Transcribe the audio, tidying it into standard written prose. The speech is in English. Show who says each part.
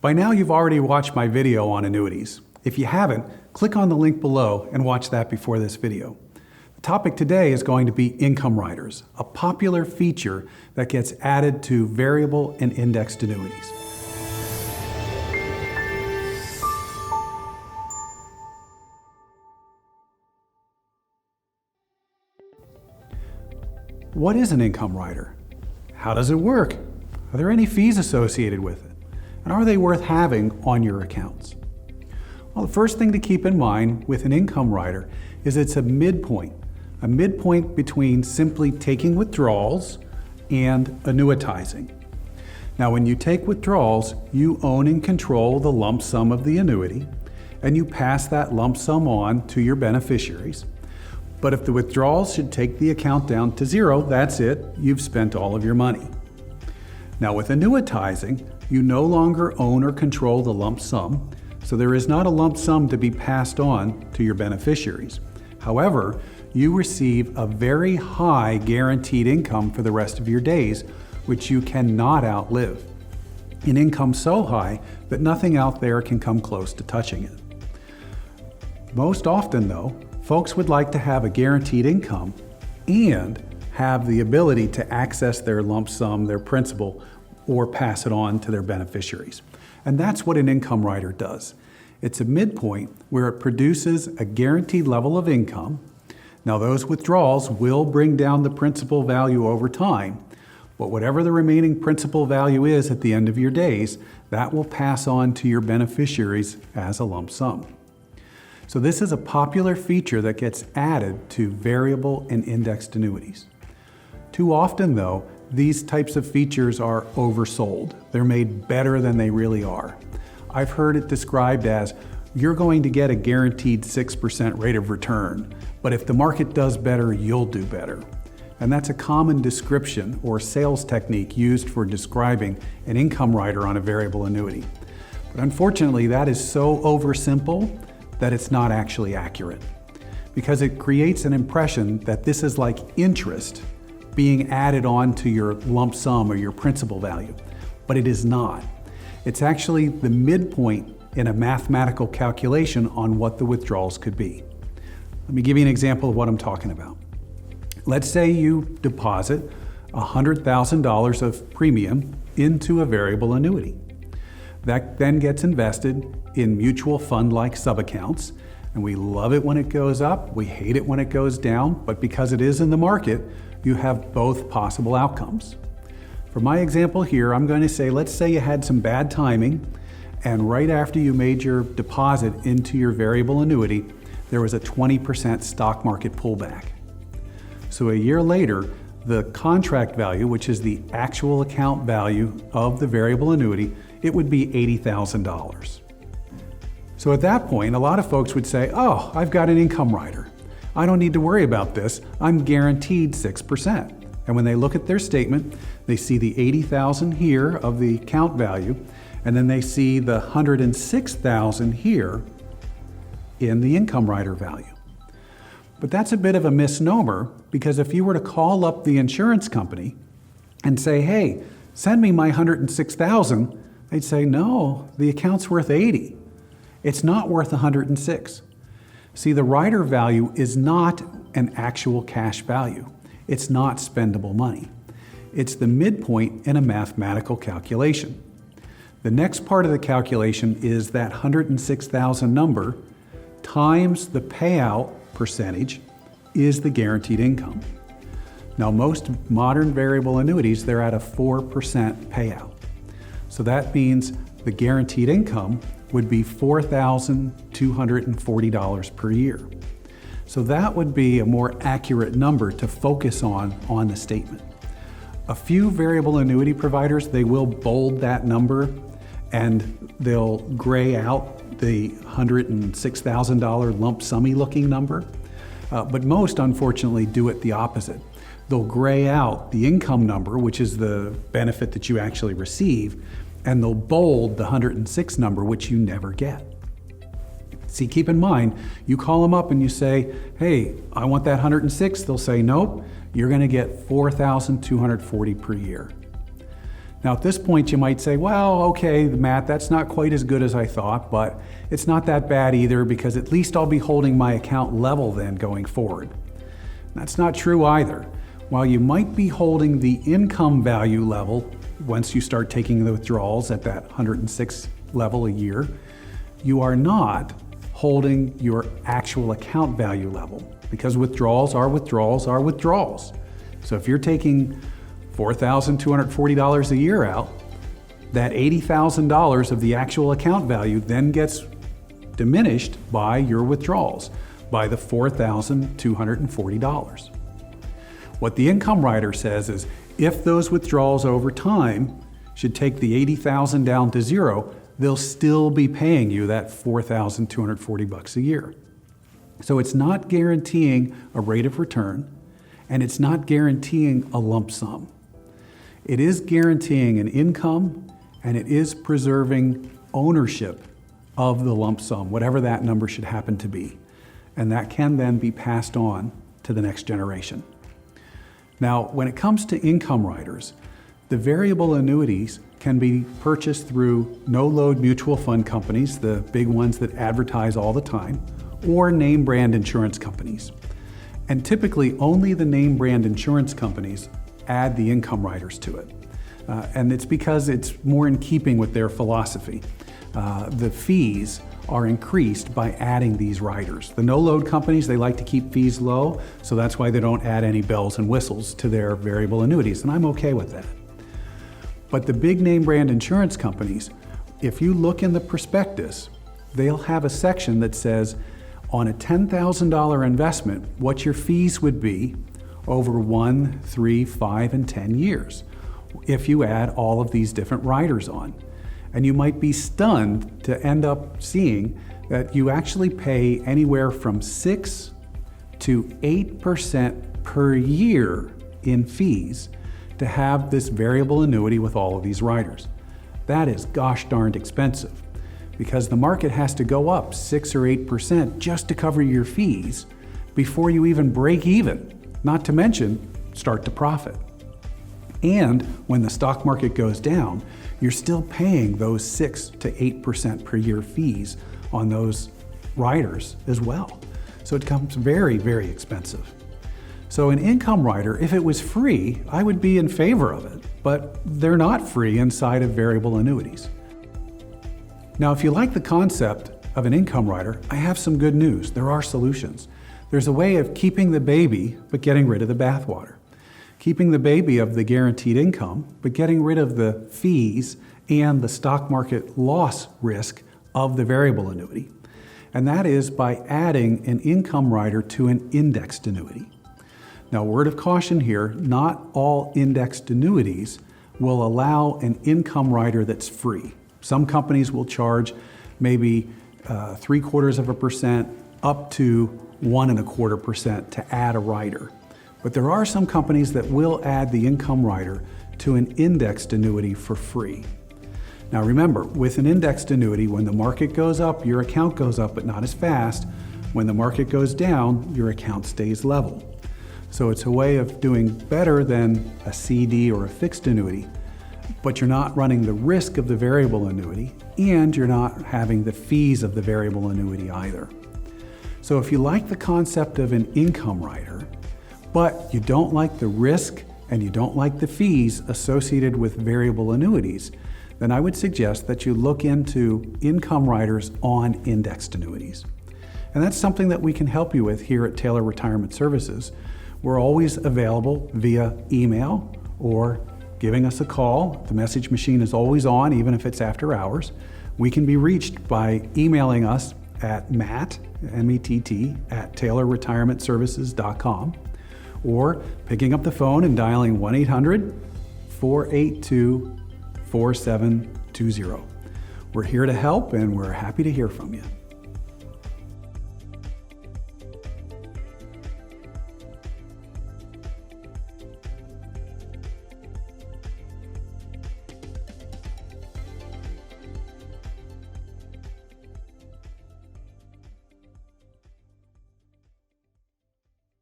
Speaker 1: By now you've already watched my video on annuities. If you haven't, click on the link below and watch that before this video. The topic today is going to be income riders, a popular feature that gets added to variable and indexed annuities. What is an income rider? How does it work? Are there any fees associated with it? And are they worth having on your accounts? Well, the first thing to keep in mind with an income rider is it's a midpoint between simply taking withdrawals and annuitizing. Now, when you take withdrawals, you own and control the lump sum of the annuity, and you pass that lump sum on to your beneficiaries. But if the withdrawals should take the account down to zero, that's it, you've spent all of your money. Now with annuitizing, you no longer own or control the lump sum, so there is not a lump sum to be passed on to your beneficiaries. However, you receive a very high guaranteed income for the rest of your days, which you cannot outlive. An income so high that nothing out there can come close to touching it. Most often though, folks would like to have a guaranteed income and have the ability to access their lump sum, their principal, or pass it on to their beneficiaries. And that's what an income rider does. It's a midpoint where it produces a guaranteed level of income. Now those withdrawals will bring down the principal value over time, but whatever the remaining principal value is at the end of your days, that will pass on to your beneficiaries as a lump sum. So this is a popular feature that gets added to variable and indexed annuities. Too often though, these types of features are oversold. They're made better than they really are. I've heard it described as, you're going to get a guaranteed 6% rate of return, but if the market does better, you'll do better. And that's a common description or sales technique used for describing an income rider on a variable annuity. But unfortunately, that is so oversimple that it's not actually accurate, because it creates an impression that this is like interest being added on to your lump sum or your principal value, but it is not. It's actually the midpoint in a mathematical calculation on what the withdrawals could be. Let me give you an example of what I'm talking about. Let's say you deposit $100,000 of premium into a variable annuity. That then gets invested in mutual fund-like sub-accounts, and we love it when it goes up, we hate it when it goes down, but because it is in the market, you have both possible outcomes. For my example here, I'm going to say, let's say you had some bad timing, and right after you made your deposit into your variable annuity, there was a 20% stock market pullback. So a year later, the contract value, which is the actual account value of the variable annuity, it would be $80,000. So at that point, a lot of folks would say, oh, I've got an income rider. I don't need to worry about this. I'm guaranteed 6%. And when they look at their statement, they see the $80,000 here of the account value, and then they see the $106,000 here in the income rider value. But that's a bit of a misnomer, because if you were to call up the insurance company and say, hey, send me my $106,000, they'd say, no, the account's worth $80. It's not worth $106. See, the rider value is not an actual cash value. It's not spendable money. It's the midpoint in a mathematical calculation. The next part of the calculation is that $106,000 number times the payout percentage is the guaranteed income. Now, most modern variable annuities, they're at a 4% payout. So that means the guaranteed income would be $4,240 per year. So that would be a more accurate number to focus on the statement. A few variable annuity providers, they will bold that number and they'll gray out the $106,000 lump summy looking number. But most, unfortunately, do it the opposite. They'll gray out the income number, which is the benefit that you actually receive, and they'll bold the 106 number, which you never get. See, keep in mind, you call them up and you say, hey, I want that 106. They'll say, nope, you're going to get $4,240 per year. Now at this point you might say, well, okay, Matt, that's not quite as good as I thought, but it's not that bad either because at least I'll be holding my account level then going forward. That's not true either. While you might be holding the income value level once you start taking the withdrawals at that 106 level a year, you are not holding your actual account value level because withdrawals are withdrawals are withdrawals. So if you're taking $4,240 a year out, that $80,000 of the actual account value then gets diminished by your withdrawals, by the $4,240. What the income rider says is if those withdrawals over time should take the $80,000 down to zero, they'll still be paying you that $4,240 a year. So it's not guaranteeing a rate of return, and it's not guaranteeing a lump sum. It is guaranteeing an income, and it is preserving ownership of the lump sum, whatever that number should happen to be. And that can then be passed on to the next generation. Now, when it comes to income riders, the variable annuities can be purchased through no-load mutual fund companies, the big ones that advertise all the time, or name brand insurance companies. And typically only the name brand insurance companies add the income riders to it. And it's because it's more in keeping with their philosophy. The fees are increased by adding these riders. The no-load companies, they like to keep fees low, so that's why they don't add any bells and whistles to their variable annuities, and I'm okay with that. But the big name brand insurance companies, if you look in the prospectus, they'll have a section that says, on a $10,000 investment, what your fees would be over 1, 3, 5, and 10 years if you add all of these different riders on. And you might be stunned to end up seeing that you actually pay anywhere from 6 to 8% per year in fees to have this variable annuity with all of these riders. That is gosh darned expensive because the market has to go up 6 or 8% just to cover your fees before you even break even, not to mention start to profit. And when the stock market goes down, you're still paying those 6 to 8% per year fees on those riders as well. So it becomes very, very expensive. So an income rider, if it was free, I would be in favor of it, but they're not free inside of variable annuities. Now, if you like the concept of an income rider, I have some good news. There are solutions. There's a way of keeping the baby, but getting rid of the bathwater. Keeping the baby of the guaranteed income, but getting rid of the fees and the stock market loss risk of the variable annuity. And that is by adding an income rider to an indexed annuity. Now, word of caution here, not all indexed annuities will allow an income rider that's free. Some companies will charge maybe 0.75% up to 1.25% to add a rider. But there are some companies that will add the income rider to an indexed annuity for free. Now remember, with an indexed annuity, when the market goes up, your account goes up, but not as fast. When the market goes down, your account stays level. So it's a way of doing better than a CD or a fixed annuity, but you're not running the risk of the variable annuity, and you're not having the fees of the variable annuity either. So if you like the concept of an income rider, but you don't like the risk and you don't like the fees associated with variable annuities, then I would suggest that you look into income riders on indexed annuities. And that's something that we can help you with here at Taylor Retirement Services. We're always available via email or giving us a call. The message machine is always on, even if it's after hours. We can be reached by emailing us at Matt, M-E-T-T, at taylorretirementservices.com, or picking up the phone and dialing 1-800-482-4720. We're here to help, and we're happy to hear from you.